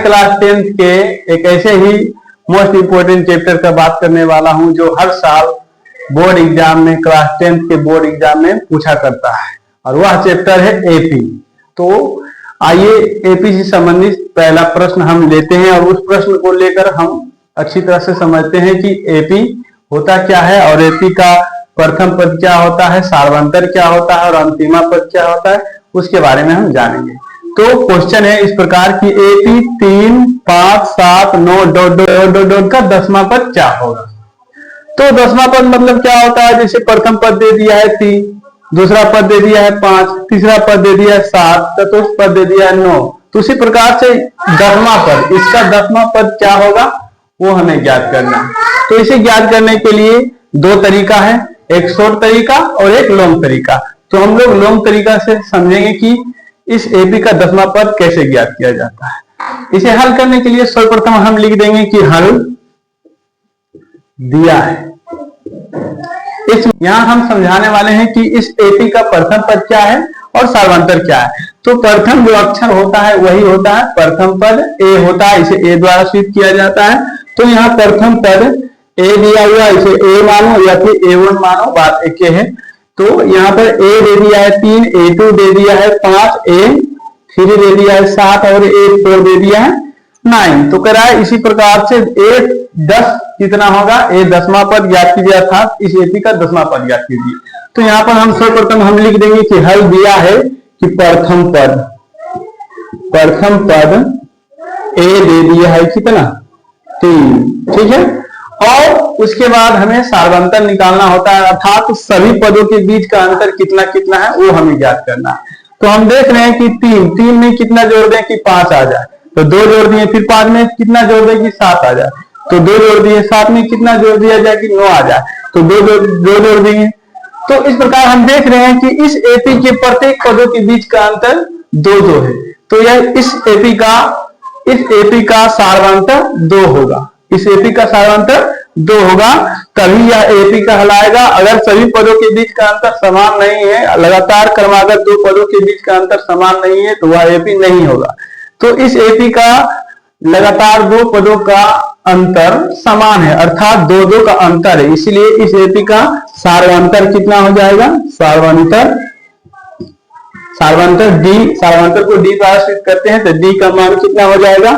Class 10th के एक ऐसे ही मोस्ट इंपोर्टेंट चैप्टर का बात करने वाला हूं जो हर साल बोर्ड एग्जाम में, क्लास 10th के बोर्ड एग्जाम में पूछा करता है, और वह चैप्टर है एपी। तो आइए एपी से संबंधित पहला प्रश्न हम लेते हैं और उस प्रश्न को लेकर हम अच्छी तरह से समझते हैं कि एपी होता क्या है और एपी का प्रथम पद क्या होता है, सार्वंतर क्या होता है और अंतिमा पद क्या होता है, उसके बारे में हम जानेंगे। तो क्वेश्चन है इस प्रकार की एपी 3, 5, 7, 9 डॉट का 10वां पद क्या होगा। तो 10वां पद मतलब क्या होता है, जैसे प्रथम पद दे दिया है 3, दूसरा पद दे दिया है 5, तीसरा पद दे दिया है 7, चतुर्थ पद दे दिया है 9। तो उसी प्रकार से 10वां पद, इसका 10वां पद क्या होगा वो हमें ज्ञात करना है। तो इसे ज्ञात करने के लिए दो तरीका है, एक शॉर्ट तरीका और एक लॉन्ग तरीका। तो हम लोग लॉन्ग तरीका से समझेंगे कि इस एपी का 10वां पद कैसे ज्ञात किया जाता है। इसे हल करने के लिए सर्वप्रथम हम लिख देंगे कि हल दिया है। यहां हम समझाने वाले हैं कि इस एपी का प्रथम पद क्या है और सार्वंतर क्या है। तो प्रथम जो अक्षर होता है वही होता है प्रथम पद, ए होता है, इसे ए द्वारा सूचित किया जाता है। तो यहाँ प्रथम पद ए दिया हुआ, इसे ए मानो या फिर A1 मानो, बात एक है। तो यहाँ पर ए दे दिया है 3, A2 दे दिया है 5, A3 दे दिया है 7 और A4 दे दिया है 9। तो कह रहा है इसी प्रकार से A10 कितना होगा, ए 10वां पद ज्ञात कीजिए, अर्थात इस एपी का 10वां पद ज्ञात कीजिए। तो यहाँ पर हम सर्वप्रथम हम लिख देंगे कि हल दिया है कि प्रथम पद ए दे दिया है कितना 3, ठीक है। और उसके बाद हमें सार्वंतर निकालना होता है, अर्थात सभी पदों के बीच का अंतर कितना कितना है वो हमें ज्ञात करना है। तो हम देख रहे हैं कि 3 में कितना जोड़ दें कि 5 आ जाए, तो 2 जोड़ दिए, फिर 5 में कितना जोड़ दें कि 7 आ जाए, तो 2 जोड़ दिए, 7 में कितना जोड़ दिया जाए कि 9 आ जाए, तो 2 जोड़ देंगे। तो इस प्रकार हम देख रहे हैं कि इस एपी के प्रत्येक पदों के बीच का अंतर 2 है। तो यह इस एपी का सार्वंतर 2 होगा, इस एपी का सार्वंतर 2 होगा, तभी यह एपी कहलाएगा। अगर सभी पदों के बीच का अंतर समान नहीं है, लगातार क्रमागत 2 पदों के बीच का अंतर समान नहीं है, तो वह एपी नहीं होगा। तो इस एपी का लगातार 2 पदों का अंतर समान है, अर्थात 2 का अंतर है, इसलिए इस एपी का सार्वंतर कितना हो जाएगा, सार्वंतर डी, सार्वंतर को डी द्वारा सूचित करते हैं, तो डी का मान कितना हो जाएगा।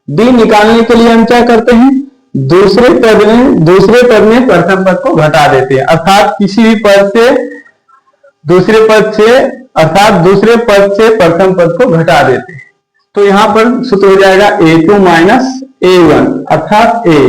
डी निकालने के लिए हम क्या करते हैं, दूसरे पद में प्रथम पद को घटा देते हैं, अर्थात किसी भी पद से दूसरे पद से प्रथम पद को घटा देते हैं। तो यहाँ पर सूत्र हो जाएगा A2 माइनस A1 अर्थात A।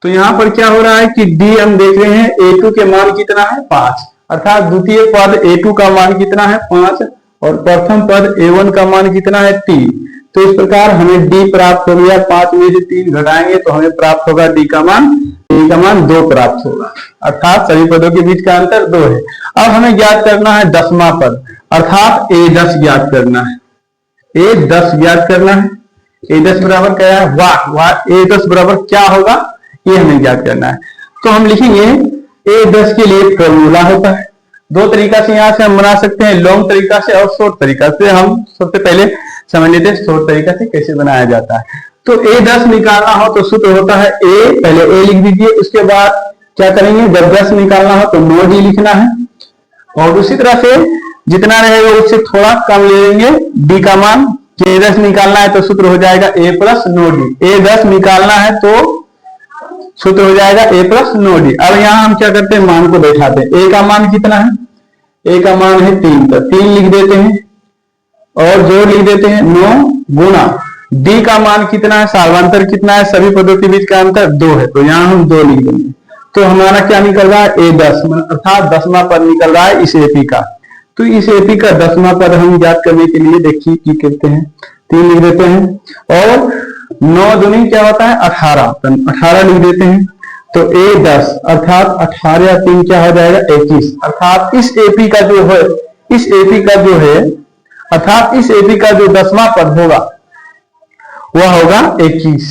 तो यहाँ पर क्या हो रहा है कि D हम देख रहे हैं, A2 के मान कितना है 5, अर्थात द्वितीय पद A2 का मान कितना है 5 और प्रथम पद A1 का मान कितना है 3। तो इस प्रकार हमें D प्राप्त हो गया, 5 में से 3 घटाएंगे तो हमें प्राप्त होगा D का मान 2 प्राप्त होगा, अर्थात सभी पदों के बीच का अंतर 2 है। अब हमें ज्ञात करना है 10वां पद, अर्थात A10 ज्ञात करना है, A10 ज्ञात करना है। A10 बराबर क्या है, वाह A10 बराबर क्या होगा ये हमें ज्ञात करना है। तो हम लिखेंगे A10 के लिए फॉर्मूला होता है, 2 तरीका से यहाँ से हम बना सकते हैं, लॉन्ग तरीका से और शॉर्ट तरीका से। हम सबसे पहले समझ लेते हैं शॉर्ट तरीका से कैसे बनाया जाता है। तो A10 निकालना हो तो सूत्र होता है A, पहले A लिख दीजिए, उसके बाद क्या करेंगे, जब 10 निकालना हो तो 9D लिखना है, और उसी तरह से जितना रहेगा उससे थोड़ा कम ले लेंगे D का मान। A10 निकालना है तो सूत्र हो जाएगा A प्लस 9D, A10 निकालना है तो सूत्र हो जाएगा A प्लस 9D। अब यहाँ हम क्या करते हैं, मान को बैठाते हैं। A का मान कितना है, A का मान है 3, तो 3 लिख देते हैं और जोड़ लिख देते हैं 9 गुना D का मान कितना है, सार्वंतर कितना है, सभी पदों के बीच का अंतर 2 है, तो यहाँ हम 2 लिख देंगे। तो हमारा क्या निकल रहा है, A10 अर्थात 10वां पद निकल रहा है इस एपी का। तो इस एपी का 10वां पद हम ज्ञात करने के लिए देखिए की करते हैं, 3 लिख देते हैं और 9 दूनी क्या होता है 18, तो 18 लिख देते हैं। तो A10 अर्थात 18 या 3 क्या हो जाएगा 21, अर्थात इस एपी का जो है अर्थात इस एपी का जो 10वां पद होगा वह होगा 21।